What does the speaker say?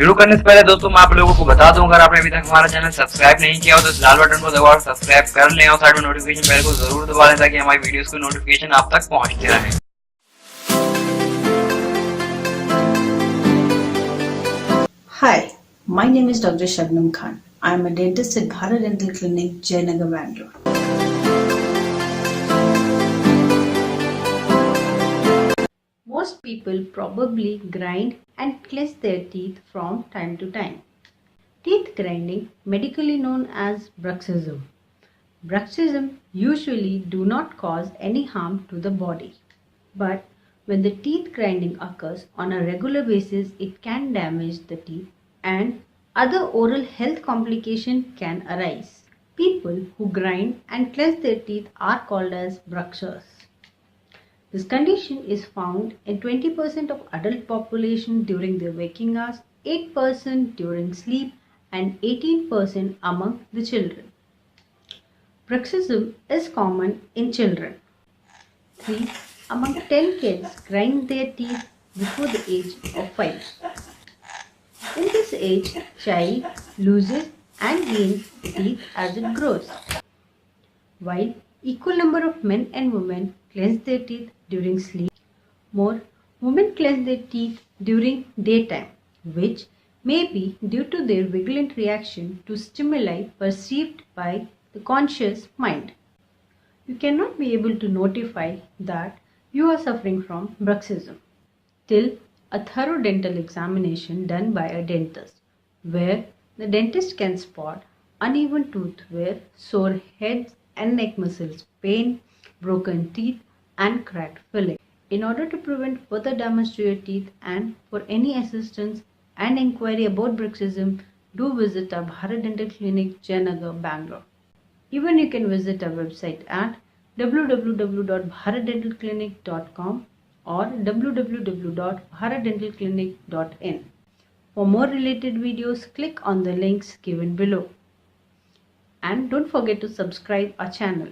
शुरू करने से पहले दोस्तों मैं आप लोगों को बता दूं, अगर आपने अभी तक हमारा चैनल सब्सक्राइब नहीं किया हो तो इस लाल बटन को दबाकर सब्सक्राइब कर लें और साइड में नोटिफिकेशन बेल को जरूर दबा लें ताकि हमारी वीडियोस की नोटिफिकेशन आप तक पहुंचते रहे। Hi, my name is Dr. Shabnam Khan. I am a dentist at Bharath Dental Clinic, Jayanagar, Bangalore. Most people probably grind and clench their teeth from time to time. Teeth grinding, medically known as bruxism. Bruxism usually do not cause any harm to the body. But when the teeth grinding occurs on a regular basis, it can damage the teeth and other oral health complications can arise. People who grind and clench their teeth are called as bruxers. This condition is found in 20% of adult population during their waking hours, 8% during sleep, and 18% among the children. Bruxism is common in children. 3 among 10 kids grind their teeth before the age of 5. In this age, child loses and gains teeth as it grows. While equal number of men and women clench their teeth during sleep, more women clench their teeth during daytime, which may be due to their vigilant reaction to stimuli perceived by the conscious mind. You cannot be able to notify that you are suffering from bruxism till a thorough dental examination done by a dentist, where the dentist can spot uneven tooth wear, sore heads and neck muscles pain, broken teeth and cracked filling. In order to prevent further damage to your teeth and for any assistance and inquiry about bruxism, do visit our Bharath Dental Clinic, Jayanagar, Bangalore. Even you can visit our website at www.bharatdentalclinic.com or www.bharatdentalclinic.in. For more related videos, click on the links given below. And don't forget to subscribe our channel.